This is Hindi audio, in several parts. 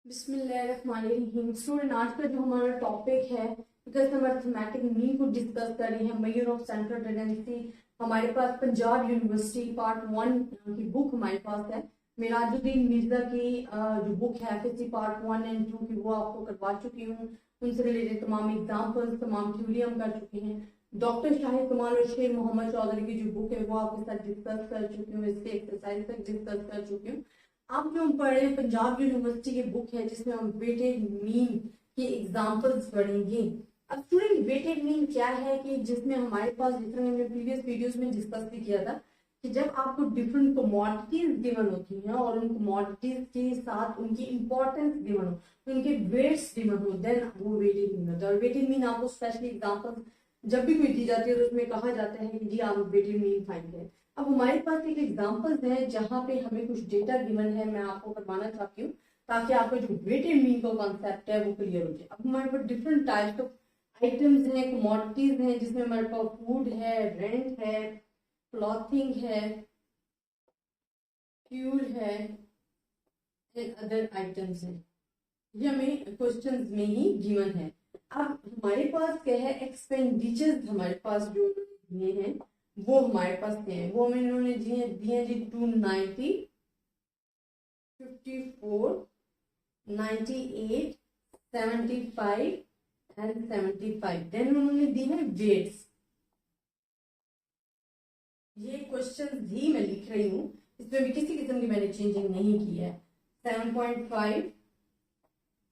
बिस्मिल्लाहिर्रहमानिर्रहीम। स्टूडेंट, आज का जो हमारा टॉपिक है बिकॉज हम अर्थमेटिक मीन को डिस्कस कर रहे हैं। मेजर ऑफ सेंट्रल टेंडेंसी हमारे पास पंजाब यूनिवर्सिटी पार्ट 1 की बुक हमारे पास है। मिराजुद्दीन मिर्जा की जो बुक है एफएससी पार्ट 1 एंड 2 की, वो आपको करवा चुकी हूँ। उनसे रिलेटेड तमाम एग्जाम्पल्स, तमाम थ्योरी हम कर चुके हैं। डॉक्टर शाहिद कमाल और शेख मोहम्मद चौधरी की जो बुक है वो आपके साथ डिस्कस कर चुकी हूँ, इसके एक्सरसाइज तक डिस्कस कर चुकी हूँ। अब जो हम पढ़ रहे हैं पंजाब यूनिवर्सिटी की बुक है जिसमें हम वेटेड मीन के एग्जांपल्स पढ़ेंगे। अब स्टूडेंट, वेटेड मीन क्या है कि जिसमें हमारे पास, जितना हमने प्रीवियस वीडियोस में डिस्कस भी किया था, कि जब आपको डिफरेंट कमोडिटीज गिवन होती हैं और उन कमोडिटीज के साथ उनकी इंपॉर्टेंस गिवन हो, उनके वेट्स गिवन हो, देन वो वेटेड मीन होता है। और वेटेड मीन आपको स्पेशली एग्जाम्पल्स जब भी कोई दी जाती है तो उसमें कहा जाता है कि जी आप वेटेड मीन फाइंड करें। अब हमारे पास एक एग्जांपल्स है जहां पे हमें कुछ डेटा गिवन है, मैं आपको करवाना चाहती हूँ ताकि आपका जो वेटेड मीन का कॉन्सेप्ट है वो क्लियर हो जाए। अब हमारे पास डिफरेंट टाइप्स ऑफ आइटम्स हैं, कमोडिटीज हैं, जिसमें हमारे पास फूड है, रेंट है, क्लॉथिंग है, फ्यूल है एंड अदर आइटम्स हैं। ये हमें क्वेश्चंस में ही गिवन है। अब हमारे पास क्या है, एक्सपेंडिचर्स हमारे पास जो दिए हैं वो हमारे पास क्या है, वो हमें इन्होंने दिए जी 290, 54, 98, 75 एंड 75। देन उन्होंने दी है वेट्स। ये क्वेश्चन ही मैं लिख रही हूँ, इसमें भी किसी किस्म की मैंने चेंजिंग नहीं की है। 7.5,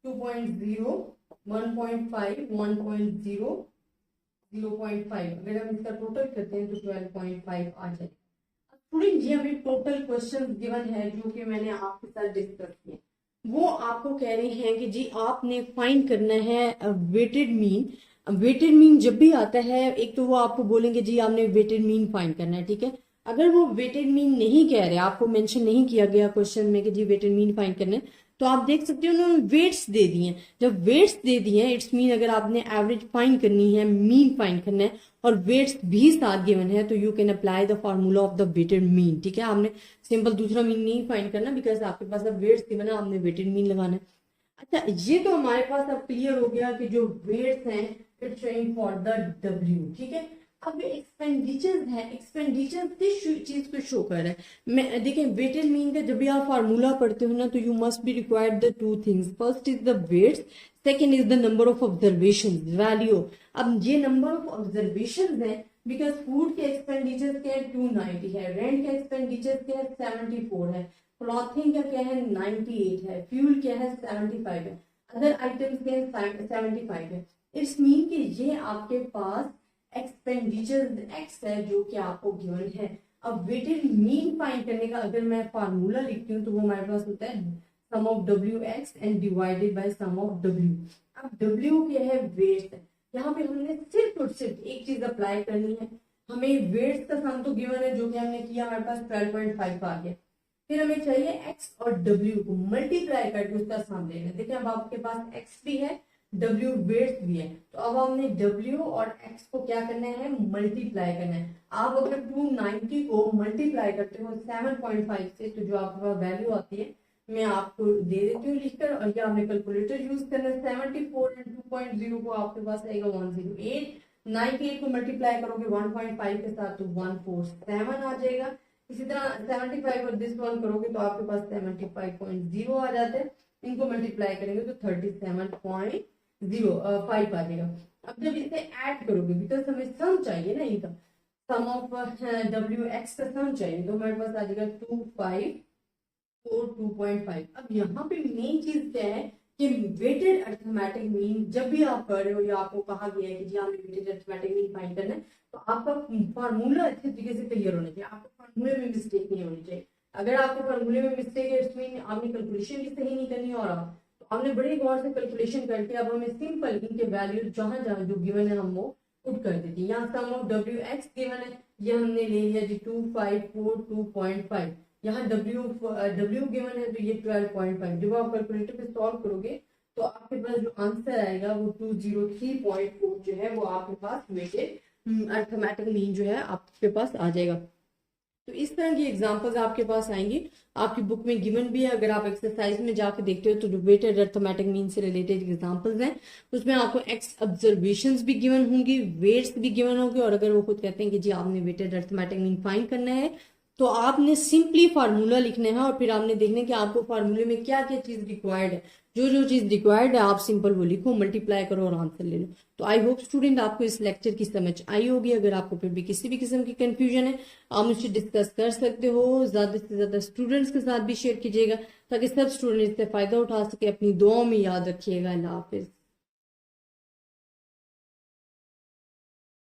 2.0, 1.5, 1.0, 0.5। अगर हम इसका टोटल करते हैं तो 12.5 आ जाएगा। स्टूडेंट, ये हमें टोटल क्वेश्चन गिवन है जो कि मैंने आपके साथ डिस्कस किए। वो आपको कह रहे हैं कि जी आपने फाइंड करना है वेटेड मीन। वेटेड मीन जब भी आता है, एक तो वो आपको बोलेंगे जी आपने वेटेड मीन फाइंड करना है, ठीक है। अगर वो वेटेड मीन नहीं कह रहे, आपको मेंशन नहीं किया गया क्वेश्चन में कि जी वेटेड मीन फाइंड करना है, तो आप देख सकते हो उन्होंने वेट्स दे दिए हैं। जब वेट्स दे दिए हैं, इट्स मीन अगर आपने एवरेज फाइंड करनी है, मीन फाइंड करना है और वेट्स भी साथ गिवन है, तो you can apply the formula of the weighted mean, ठीक है। आपने सिंपल दूसरा मीन नहीं फाइंड करना बिकॉज आपके पास अब वेट्स गिवन है, आपने वेटेड मीन लगाना है। अच्छा, ये तो हमारे पास अब क्लियर हो गया कि जो वेट्स हैं it's showing for the W, ठीक है। अब एक्सपेंडिचर्स है, एक्सपेंडिचर किस चीज को शो कर रहा है। मैं देखें, वेटेड मीन का जब भी आप फार्मूला पढ़ते हो ना, तो you must be required the two things. First is the weights, second is the number of observation value. अब ये नंबर ऑफ ऑब्जर्वेशन है बिकॉज फूड के एक्सपेंडिचर क्या है 290 है, रेंट के एक्सपेंडिचर क्या है 74 है, क्लॉथिंग का क्या है 98 है, फ्यूल क्या है 75 है, अदर आइटम्स क्या है 75 है। इट्स मीन कि ये आपके पास एक्सपेंडिचर एक्स है जो कि आपको गिवन है। अब वेटेड मीन फाइंड करने का अगर मैं फार्मूला लिखती हूँ तो वो हमारे पास होता है sum of W X and divided by sum of W. अब डब्ल्यू क्या है, वेट्स है। यहाँ पे हमने सिर्फ और सिर्फ एक चीज अप्लाई करनी है। हमें वेट्स का सम तो गिवन है जो कि हमने किया, हमारे पास 12.5 आ गया। फिर हमें चाहिए एक्स और डब्ल्यू को मल्टीप्लाई करके उसका सम लेना है। देखिए अब आपके पास एक्स भी है, डब्ल्यू वेट्स भी है, तो अब हमने डब्ल्यू और एक्स को क्या करना है, मल्टीप्लाई करना है। आप अगर 290 को मल्टीप्लाई करते हो 7.5 से, तो जो आपके पास वैल्यू आती है मैं आपको दे देती हूँ लिखकर, और ये आपने कैलकुलेटर यूज करना है। 74 एंड 2.0 को आपके पास आएगा 108। 98 को मल्टीप्लाई करोगे 1.5 के साथ तो 147 आ जाएगा। इसी तरह 75 और दिस वन करोगे तो आपके पास 75.0 आ जाता है। इनको मल्टीप्लाई करेंगे तो 37.05 आ जाएगा। अब जब इसे ऐड करोगे, बिकॉज हमें सम चाहिए ना, इनका सम ऑफ डब्ल्यू एक्स का सम चाहिए, तो हमारे पास आ जाएगा 2.5। अब यहाँ पे मेन चीज क्या है कि वेटेड अर्थमेटिक मीन जब भी आप कर रहे हो या आपको कहा गया है कि जी हमें वेटेड अर्थमेटिक मीन फाइंड करना है, तो आपका फार्मूला अच्छे तरीके से क्लियर होना चाहिए, आपके फार्मूले में मिस्टेक नहीं होनी चाहिए। अगर आपके फार्मूले में मिस्टेक है, इसमें आपने कैलकुलेशन भी सही नहीं करनी, और तो हमने बड़े गौर से कैलकुलेशन करके अब हमें सिंपल इनके वैल्यू जहां जहां जो गिवन है हम वो पुट कर देते हैं। यहाँ सम ऑफ डब्ल्यू एक्स गिवन है, ये हमने ले लिया जी 2542.5। यहाँ डब्ल्यू गिवन है तो ये 12.5। जब आप कैलकुलेटर पे सॉल्व करोगे तो आपके पास जो आंसर आएगा वो 203.4 जो है वो आपके पास वेटेड अर्थमेटिक मीन जो है आपके पास आ जाएगा। तो इस तरह की एग्जांपल्स आपके पास आएंगी, आपकी बुक में गिवन भी है। अगर आप एक्सरसाइज में जाके देखते हो तो जो वेटेड अर्थमेटिक मीन से रिलेटेड एग्जांपल्स हैं उसमें आपको एक्स ऑब्जर्वेशंस भी गिवन होंगी, वेट्स भी गिवन होंगे। और अगर वो खुद कहते हैं कि जी आपने वेटेड अर्थमेटिक मीन फाइंड करना है तो आपने सिंपली फार्मूला लिखना है और फिर आपने देखना है कि आपको फार्मूले में क्या क्या चीज रिक्वायर्ड है। जो जो चीज रिक्वायर्ड है आप सिंपल वो लिखो, मल्टीप्लाई करो और आंसर ले लो। तो आई होप स्टूडेंट आपको इस लेक्चर की समझ आई होगी। अगर आपको फिर भी किसी भी किस्म की कंफ्यूजन है आप मुझसे डिस्कस कर सकते हो। ज्यादा से ज्यादा स्टूडेंट्स के साथ भी शेयर कीजिएगा ताकि सब स्टूडेंट इससे फायदा उठा सके। अपनी दुआओं में याद रखिएगा। अल्लाह हाफिज।